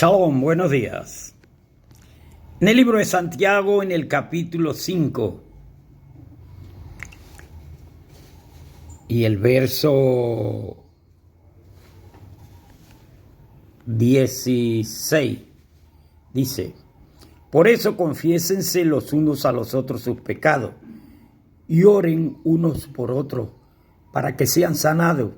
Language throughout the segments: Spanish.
Shalom, buenos días. En el libro de Santiago, en el capítulo 5 y el verso 16, dice: por eso confiésense los unos a los otros sus pecados y oren unos por otros para que sean sanados.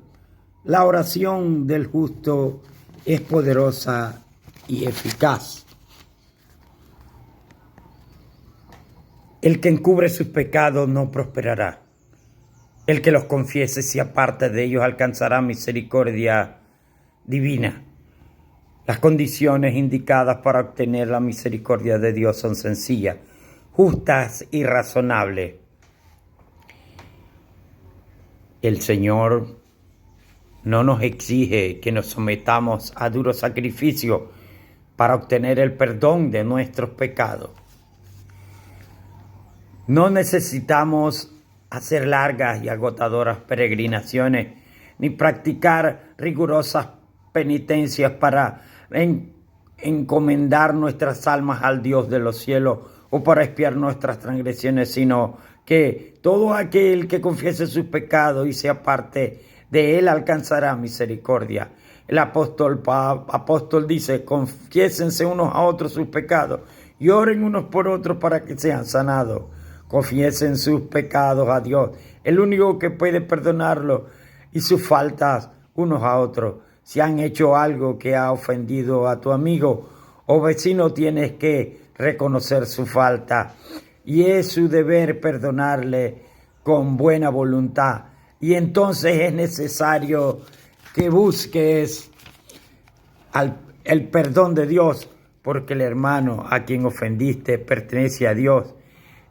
La oración del justo es poderosa y eficaz. El que encubre sus pecados no prosperará. El que los confiese y se aparte de ellos alcanzará misericordia divina. Las condiciones indicadas para obtener la misericordia de Dios son sencillas, justas y razonables. El Señor no nos exige que nos sometamos a duro sacrificio para obtener el perdón de nuestros pecados. No necesitamos hacer largas y agotadoras peregrinaciones ni practicar rigurosas penitencias para encomendar nuestras almas al Dios de los cielos o para expiar nuestras transgresiones, sino que todo aquel que confiese sus pecados y se aparte de él alcanzará misericordia. El apóstol dice: confiésense unos a otros sus pecados y oren unos por otros para que sean sanados. Confiesen sus pecados a Dios, el único que puede perdonarlos, y sus faltas unos a otros. Si han hecho algo que ha ofendido a tu amigo o vecino, tienes que reconocer su falta y es su deber perdonarle con buena voluntad. Y entonces es necesario que busques el perdón de Dios, porque el hermano a quien ofendiste pertenece a Dios,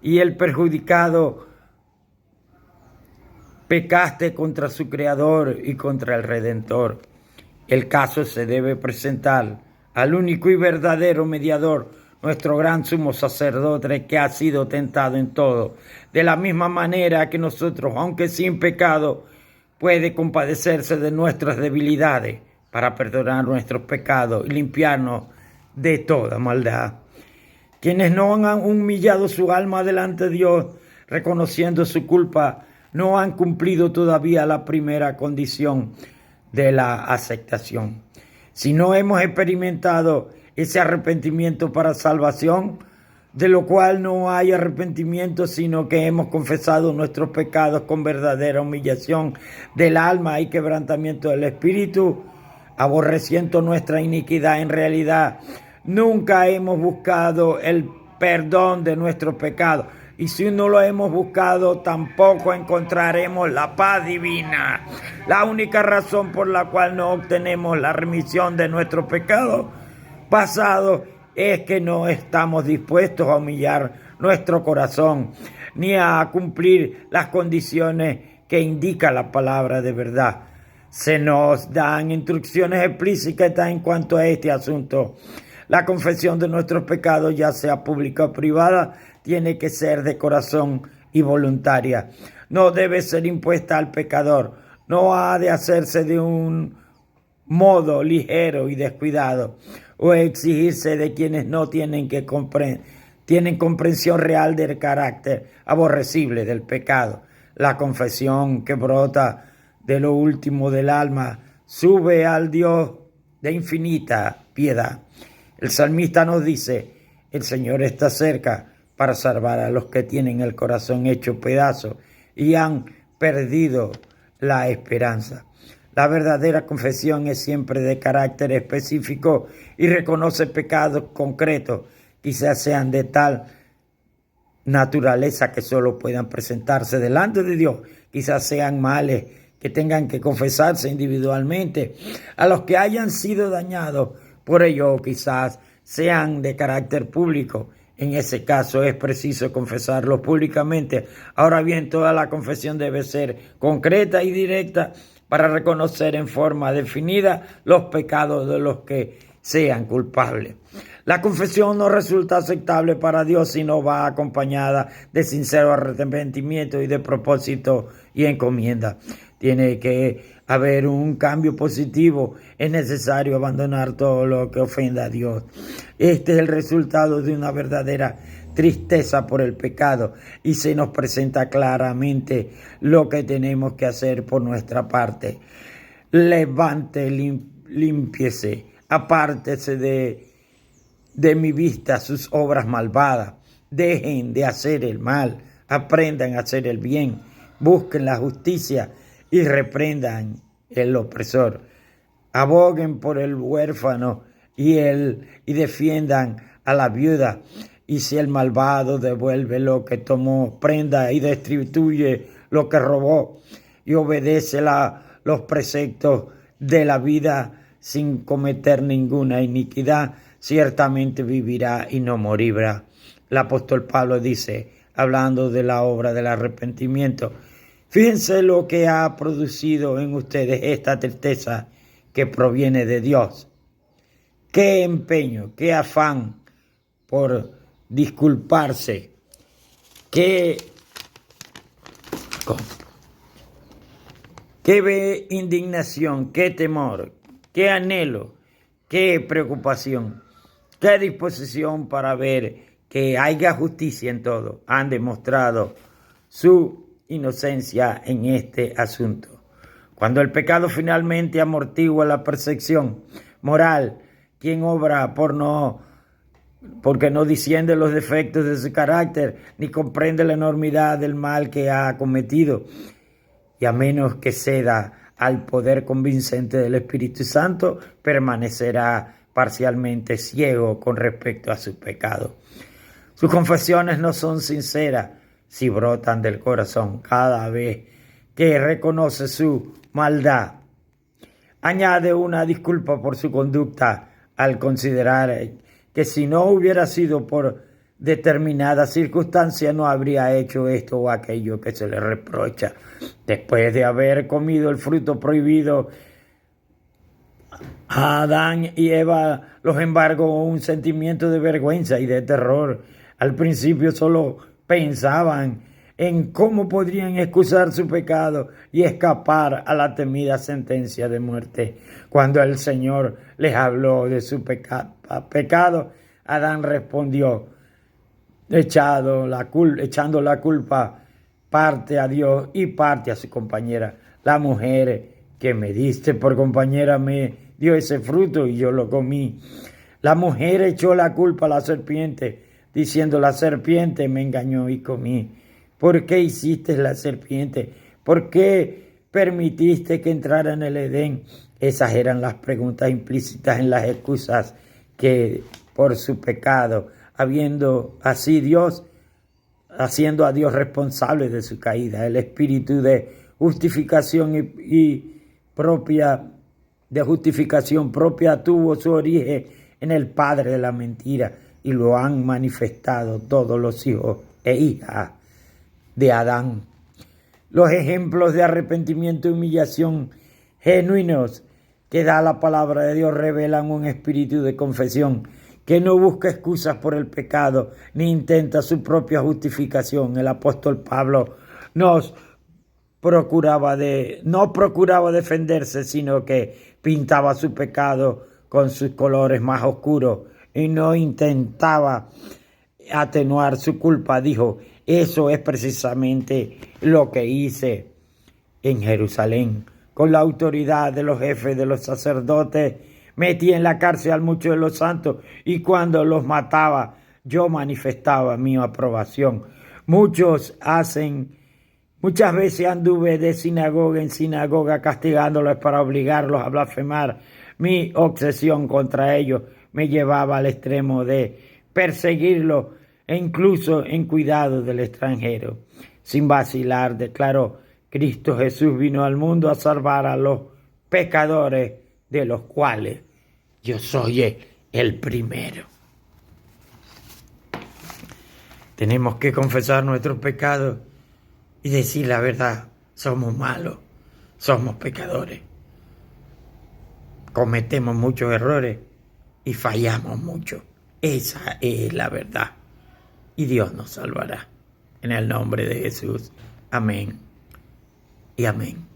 y el perjudicado pecaste contra su Creador y contra el Redentor. El caso se debe presentar al único y verdadero mediador, nuestro gran sumo sacerdote, que ha sido tentado en todo, de la misma manera que nosotros, aunque sin pecado, puede compadecerse de nuestras debilidades para perdonar nuestros pecados y limpiarnos de toda maldad. Quienes no han humillado su alma delante de Dios, reconociendo su culpa, no han cumplido todavía la primera condición de la aceptación. Si no hemos experimentado ese arrepentimiento para salvación, de lo cual no hay arrepentimiento, sino que hemos confesado nuestros pecados con verdadera humillación del alma y quebrantamiento del espíritu, aborreciendo nuestra iniquidad, en realidad nunca hemos buscado el perdón de nuestros pecados. Y si no lo hemos buscado, tampoco encontraremos la paz divina. La única razón por la cual no obtenemos la remisión de nuestros pecados pasados es que no estamos dispuestos a humillar nuestro corazón ni a cumplir las condiciones que indica la palabra de verdad. Se nos dan instrucciones explícitas en cuanto a este asunto. La confesión de nuestros pecados, ya sea pública o privada, tiene que ser de corazón y voluntaria. No debe ser impuesta al pecador. No ha de hacerse de un modo ligero y descuidado, o exigirse de quienes no tienen comprensión real del carácter aborrecible del pecado. La confesión que brota de lo último del alma sube al Dios de infinita piedad. El salmista nos dice: el Señor está cerca para salvar a los que tienen el corazón hecho pedazos y han perdido la esperanza. La verdadera confesión es siempre de carácter específico y reconoce pecados concretos, quizás sean de tal naturaleza que solo puedan presentarse delante de Dios, quizás sean males que tengan que confesarse individualmente a los que hayan sido dañados por ello, quizás sean de carácter público. En ese caso es preciso confesarlos públicamente. Ahora bien, toda la confesión debe ser concreta y directa para reconocer en forma definida los pecados de los que sean culpables. La confesión no resulta aceptable para Dios si no va acompañada de sincero arrepentimiento y de propósito y encomienda. tiene que haber un cambio positivo. Es necesario abandonar todo lo que ofenda a Dios. Este es el resultado de una verdadera tristeza por el pecado y se nos presenta claramente lo que tenemos que hacer por nuestra parte. Levante, límpiese, apártese de mi vista sus obras malvadas. Dejen de hacer el mal, aprendan a hacer el bien, busquen la justicia y reprendan el opresor. Aboguen por el huérfano y defiendan a la viuda. Y si el malvado devuelve lo que tomó, prenda y destituye lo que robó y obedece los preceptos de la vida sin cometer ninguna iniquidad, ciertamente vivirá y no morirá. El apóstol Pablo dice, hablando de la obra del arrepentimiento, fíjense lo que ha producido en ustedes esta tristeza que proviene de Dios. Qué empeño, qué afán por disculparse, qué indignación, qué temor, qué anhelo, qué preocupación, qué disposición para ver que haya justicia en todo. Han demostrado su inocencia en este asunto. Cuando el pecado finalmente amortigua la percepción moral, quien obra porque no disciende los defectos de su carácter, ni comprende la enormidad del mal que ha cometido, y a menos que ceda al poder convincente del Espíritu Santo, permanecerá parcialmente ciego con respecto a su pecado. Sus confesiones no son sinceras si brotan del corazón cada vez que reconoce su maldad. Añade una disculpa por su conducta al considerar que si no hubiera sido por determinada circunstancia no habría hecho esto o aquello que se le reprocha. Después de haber comido el fruto prohibido, a Adán y Eva los embargó un sentimiento de vergüenza y de terror. Al principio solo pensaban en cómo podrían excusar su pecado y escapar a la temida sentencia de muerte. Cuando el Señor les habló de su pecado, Adán respondió, echando la culpa parte a Dios y parte a su compañera. La mujer que me diste por compañera me dio ese fruto y yo lo comí. La mujer echó la culpa a la serpiente, diciendo, la serpiente me engañó y comí. ¿Por qué hiciste la serpiente? ¿Por qué permitiste que entrara en el Edén? Esas eran las preguntas implícitas en las excusas que por su pecado, haciendo a Dios responsable de su caída. El espíritu de justificación propia tuvo su origen en el padre de la mentira y lo han manifestado todos los hijos e hijas de Adán. Los ejemplos de arrepentimiento y humillación genuinos que da la palabra de Dios revelan un espíritu de confesión que no busca excusas por el pecado ni intenta su propia justificación. El apóstol Pablo no procuraba defenderse, sino que pintaba su pecado con sus colores más oscuros y no intentaba atenuar su culpa. Dijo, eso es precisamente lo que hice en Jerusalén. Con la autoridad de los jefes de los sacerdotes, metí en la cárcel a muchos de los santos y cuando los mataba, yo manifestaba mi aprobación. Muchas veces anduve de sinagoga en sinagoga castigándolos para obligarlos a blasfemar. Mi obsesión contra ellos me llevaba al extremo de perseguirlos e incluso en cuidado del extranjero. Sin vacilar, declaró, Cristo Jesús vino al mundo a salvar a los pecadores, de los cuales yo soy el primero. Tenemos que confesar nuestros pecados y decir la verdad. Somos malos, somos pecadores. Cometemos muchos errores y fallamos mucho. Esa es la verdad. Y Dios nos salvará. En el nombre de Jesús. Amén y amén.